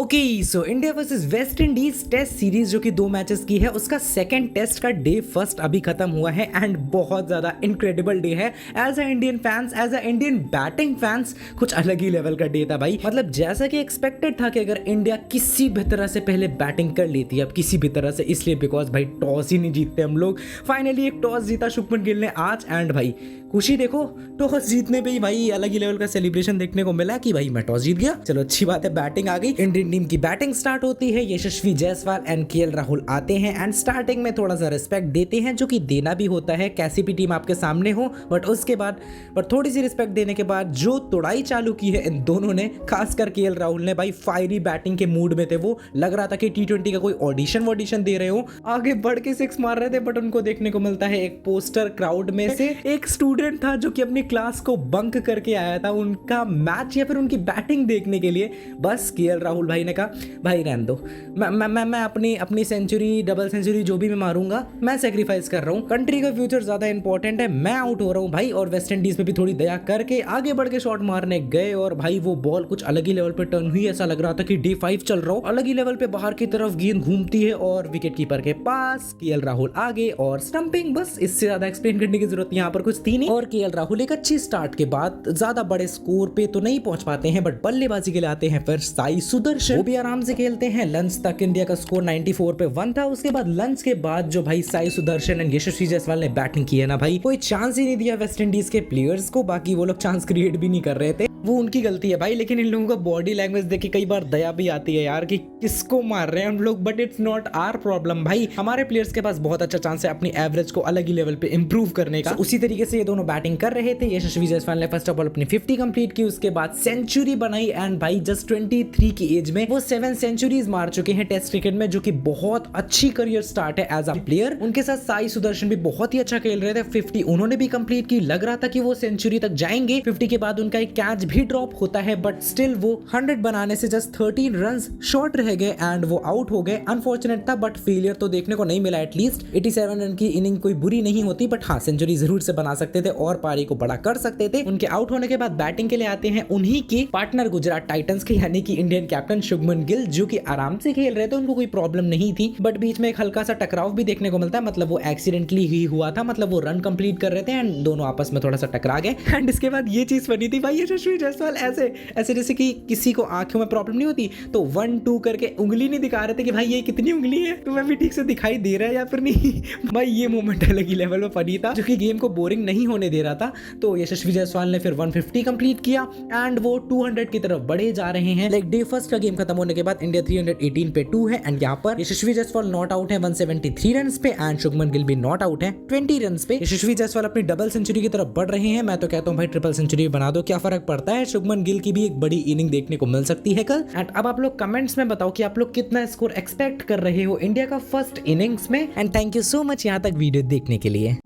Okay so India versus West Indies test series जो कि 2 matches की है, उसका सेकंड टेस्ट का डे फर्स्ट अभी खत्म हुआ है एंड बहुत ज्यादा इनक्रेडिबल डे है। As a Indian fans, as a Indian batting fans, कुछ अलग ही लेवल का डे था भाई। मतलब जैसा कि एक्सपेक्टेड था कि अगर इंडिया किसी भी तरह से पहले बैटिंग कर लेती है, अब किसी भी तरह से, इसलिए बिकॉज भाई टॉस ही नहीं जीतते हम लोग। फाइनली एक टॉस जीता शुभमन गिल ने आज एंड भाई खुशी देखो, टॉस जीतने पे ही भाई अलग ही लेवल का सेलिब्रेशन देखने को मिला कि भाई मैं टॉस जीत गया। चलो अच्छी बात है, बैटिंग आ गई। इंडियन टीम की बैटिंग स्टार्ट होती है। यशस्वी जायसवाल एंड केएल राहुल आते हैं एंड स्टार्टिंग में थोड़ा सा रिस्पेक्ट देते हैं, जो कि देना भी होता है, कैसी भी टीम आपके सामने हो। बट उसके बाद थोड़ी सी रिस्पेक्ट देने के बाद जो तोड़ाई चालू की है इन दोनों ने, खासकर केएल राहुल ने, भाई फायरी बैटिंग के मूड में थे वो। लग रहा था कि T20 का कोई ऑडिशन दे रहे हो, आगे बढ़ के 6 मार रहे थे। बट उनको देखने को मिलता है एक पोस्टर क्राउड में से एक स्टूडेंट था जो कि अपनी क्लास को बंक करके आया था उनका मैच या फिर उनकी बैटिंग देखने के लिए। बस केएल राहुल भाई ने कहा भाई रहने दो, मैं अपनी सेंचुरी, डबल सेंचुरी जो भी मैं मारूंगा, मैं सेक्रीफाइस कर रहा हूँ। कंट्री का फ्यूचर ज्यादा इंपॉर्टेंट है, मैं आउट हो रहा हूँ भाई। और वेस्ट इंडीज पे भी थोड़ी दया करके आगे बढ़ के शॉट मारने गए और भाई वो बॉल कुछ अलग ही लेवल पे टर्न हुई। ऐसा लग रहा था कि D5 चल रहा हो। अलग ही लेवल पे बाहर की तरफ गेंद घूमती है और विकेट कीपर के पास, केएल राहुल आगे और स्टंपिंग। बस इससे ज्यादा एक्सप्लेन करने की जरूरत यहाँ पर कुछ थी नहीं। और केएल राहुल एक अच्छी स्टार्ट के बाद ज्यादा बड़े स्कोर पे तो नहीं पहुंच पाते हैं, बट बल्लेबाजी के लिए आते हैं फिर साई सुदर्शन, वो भी आराम से खेलते हैं। लंच तक इंडिया का स्कोर 94 पे 1 था। उसके बाद लंच के बाद जो भाई साई सुदर्शन एंड यशस्वी जायसवाल ने बैटिंग की है ना भाई, कोई चांस ही नहीं दिया वेस्ट इंडीज के प्लेयर्स को। बाकी वो लोग चांस क्रिएट भी नहीं कर रहे थे, वो उनकी गलती है भाई। लेकिन इन लोगों का बॉडी लैंग्वेज देख के कई बार दया भी आती है यार कि किसको मार रहे हैं हम लोग। But it's not our problem भाई, हमारे प्लेयर्स के पास बहुत अच्छा चांस है अपनी एवरेज को अलग ही लेवल पे इंप्रूव करने का। उसी तरीके से ये दोनों बैटिंग कर रहे थे। यशस्वी जायसवाल ने फर्स्ट ऑफ ऑल अपनी 50 कंप्लीट की, उसके बाद सेंचुरी बनाई एंड भाई जस्ट 23 की एज में वो 7 सेंचुरीज मार चुके हैं टेस्ट क्रिकेट में, जो कि बहुत अच्छी करियर स्टार्ट है एज अ प्लेयर। उनके साथ साई सुदर्शन भी बहुत ही अच्छा खेल रहे थे। 50 उन्होंने भी कंप्लीट की, लग रहा था कि वो सेंचुरी तक जाएंगे। 50 के बाद उनका एक कैच भी ड्रॉप होता है, बट स्टिल वो 100 बनाने से जस्ट 13 रन शॉर्ट रह गए एंड वो आउट हो गए। अनफॉर्चुनेट था, बट फेलियर तो देखने को नहीं मिला। एटलीस्ट 87 रन की इनिंग कोई बुरी नहीं होती, बट हाँ सेंचुरी जरूर से बना सकते थे और पारी को बड़ा कर सकते थे। उनके आउट होने के बाद बैटिंग के लिए आते हैं उन्हीं के पार्टनर गुजरात टाइटंस के, यानी कि इंडियन कैप्टन शुभमन गिल, जो कि आराम से खेल रहे थे, उनको कोई प्रॉब्लम नहीं थी। बट बीच में एक हल्का सा टकराव भी देखने को मिलता है, मतलब वो एक्सीडेंटली ही हुआ था। मतलब वो रन कंप्लीट कर रहे थे एंड दोनों आपस में थोड़ा सा टकरा गए। एंड इसके बाद ये चीज बनी थी भाई, यशस्वी जायसवाल ऐसे ऐसे जैसे कि किसी को आंखों में प्रॉब्लम नहीं होती तो 1-2 करके उंगली नहीं दिखा रहे थे कि भाई ये कितनी उंगली है, तुम्हें भी ठीक से दिखाई दे रहा है या फिर नहीं। भाई ये मोमेंट अलग ही लेवल में फनी था, जो कि गेम को बोरिंग नहीं होने दे रहा था। तो यशस्वी जायसवाल ने फिर 150 कंप्लीट किया एंड वो 200 की तरफ बढ़े जा रहे हैं। लाइक डे फर्स्ट का गेम खत्म होने के बाद इंडिया 318 पे 2 है एंड यहाँ पर यशस्वी जायसवाल नॉट आउट है 173 रन पे एंड शुभमन गिल भी नॉट आउट है 20 रन पे। यशस्वी जायसवाल अपनी डबल सेंचुरी की तरफ बढ़ रहे हैं। मैं तो कहता हूँ भाई ट्रिपल सेंचुरी बना दो, क्या फर्क पड़ता है। शुभमन गिल की भी एक बड़ी इनिंग देखने को मिल सकती है कल। एंड अब आप लोग कमेंट्स में बताओ कि आप लोग कितना स्कोर एक्सपेक्ट कर रहे हो इंडिया का फर्स्ट इनिंग्स में। And thank you so much यहाँ तक वीडियो देखने के लिए।